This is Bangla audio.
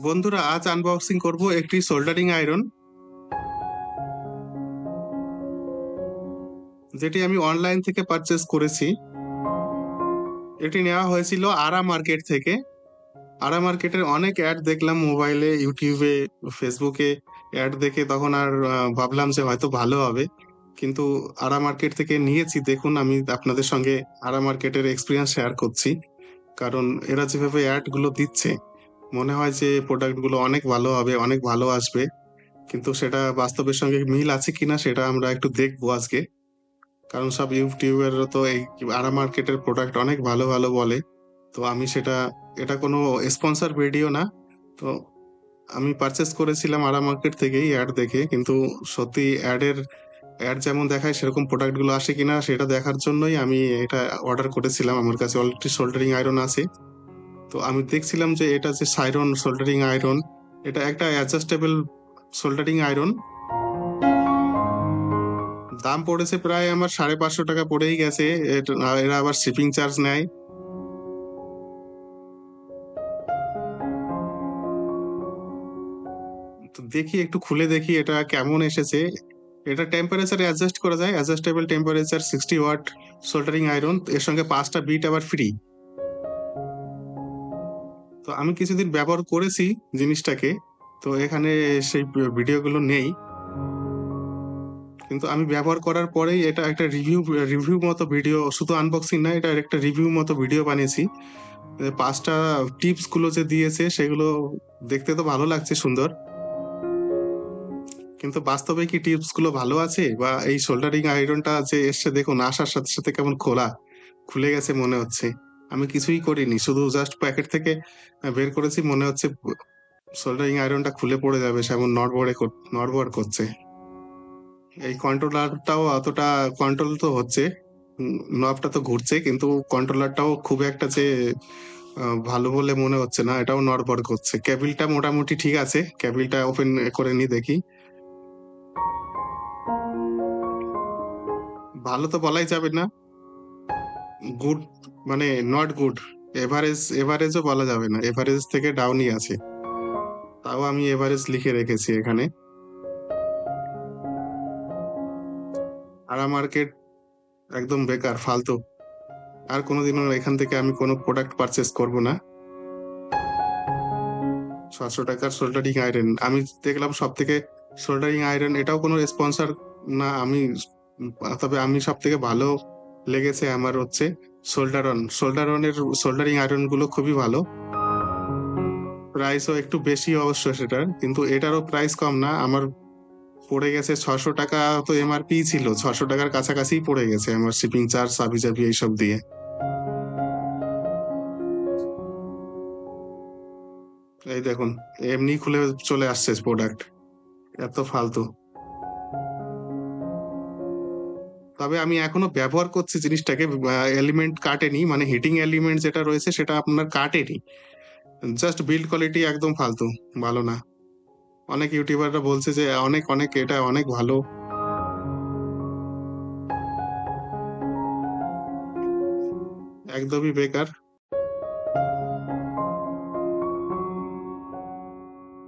বন্ধুরা, আজ আনবক্সিং করব একটি সোল্ডারিং আয়রন, যেটি আমি অনলাইন থেকে পারচেজ করেছি। এটি নেওয়া হয়েছিল আরা মার্কেট থেকে। আরা মার্কেটের অনেক অ্যাড দেখলাম মোবাইলে, ইউটিউবে, ফেসবুকে। অ্যাড দেখে তখন আর ভাবলাম যে হয়তো ভালো হবে, কিন্তু আরা মার্কেট থেকে নিয়েছি। দেখুন, আমি আপনাদের সঙ্গে আরা মার্কেটের এক্সপিরিয়েন্স শেয়ার করছি, কারণ এরা যেভাবে অ্যাডগুলো দিচ্ছে মনে হয় যে প্রোডাক্টগুলো অনেক ভালো হবে, অনেক ভালো আসবে। কিন্তু সেটা বাস্তবের সঙ্গে মিল আছে কিনা সেটা আমরা একটু দেখবো আজকে। কারণ সব ইউটিউবাররা তো এই আরা মার্কেটের প্রোডাক্ট অনেক ভালো ভালো বলে। তো আমি সেটা, এটা কোনো স্পন্সর ভিডিও না। তো আমি পারচেস করেছিলাম আরা মার্কেট থেকেই অ্যাড দেখে, কিন্তু সত্যি অ্যাড যেমন দেখায় সেরকম প্রোডাক্টগুলো আসে কিনা সেটা দেখার জন্যই আমি এটা অর্ডার করেছিলাম। আমার কাছে অলরেডি সোল্ডারিং আয়রন আছে। তো আমি দেখছিলাম যে এটা যে সাইরন সোল্ডারিং আয়রন, এটা একটা অ্যাডজাস্টেবল সোল্ডারিং আয়রন। দাম পড়েছে প্রায় আমার 550 টাকা পড়েই গেছে। এরা আবার শিপিং চার্জ নেয়। তো দেখি, একটু খুলে দেখি এটা কেমন এসেছে। এটা টেম্পারেচার অ্যাডজাস্ট করা যায়, adjustable temperature 60 watt soldering iron, এর সঙ্গে 5টা বিট আবার ফ্রি। তো আমি কিছুদিন ব্যবহার করেছি জিনিসটাকে, তো এখানে সেই ভিডিওগুলো নেই। কিন্তু আমি ব্যবহার করার পরেই এটা একটা রিভিউ রিভিউ মতো ভিডিও, শুধু আনবক্সিং না, এটা একটা রিভিউ মতো ভিডিও বানিয়েছি। 5টা টিপস গুলো যে দিয়েছে সেগুলো দেখতে তো ভালো লাগছে, সুন্দর। কিন্তু বাস্তবে কি টিপস গুলো ভালো আছে? বা এই সোল্ডারিং আয়রনটা যে এসছে, দেখুন আসার সাথে সাথে কেমন খুলে গেছে মনে হচ্ছে। আমি কিছুই করিনি, শুধু জাস্ট প্যাকেট থেকে বের করেছি। মনে হচ্ছে সোল্ডারিং আয়রনটা খুলে পড়ে যাবে, সেমন নড়বড় করছে। এই কন্ট্রোলারটাও অতটা কন্ট্রোল তো হচ্ছে, নবটা তো ঘুরছে, কিন্তু কন্ট্রোলারটাও খুব একটা যে ভালো বলে মনে হচ্ছে না, এটাও নড়বড় করছে। কেবিলটা মোটামুটি ঠিক আছে, কেবিলটা ওপেন করে নি দেখি। ভালো তো বলাই যাবে না, গুড মানে নট গুড। এভারেজও বলা যাবে না, এভারেজ থেকে ডাউনই আছে। তাও আমি এভারেজ লিখে রেখেছি এখানে। আরা মার্কেট একদম বেকার, ফালতু। আর কোনোদিনও এখান থেকে আমি কোনো প্রোডাক্ট পারচেস করব না। 700 টাকার সোল্ডারিং আয়রন আমি দেখলাম সব থেকে। সোল্ডারিং আয়রন এটাও কোনো স্পন্সর না। তবে আমি সব থেকে ভালো লেগেছে আমার হচ্ছে সোল্ডারনের সোল্ডারিং আয়রন গুলো খুবই ভালো। প্রাইসও একটু বেশি অবশ্য সেটার, কিন্তু এটারও প্রাইস কম না। আমার পড়ে গেছে 600 টাকা। তো এমআরপি ছিল 600 টাকার কাছাকাছি পড়ে গেছে আমার, শিপিং চার্জ হাবি জাবি এইসব দিয়ে। এই দেখুন, এমনি খুলে চলে আসছে প্রোডাক্ট। এত ফালতু। তবে আমি এখনো ব্যবহার করছি জিনিসটাকে। এলিমেন্ট কাটেনি, মানে হিটিং এলিমেন্ট যেটা রয়েছে সেটা আপনার কাটেনি। জাস্ট বিল্ড কোয়ালিটি একদম ফালতু, ভালো না। অনেক ইউটিউবাররা বলছে যে অনেক অনেক এটা অনেক ভালো। একদমই বেকার।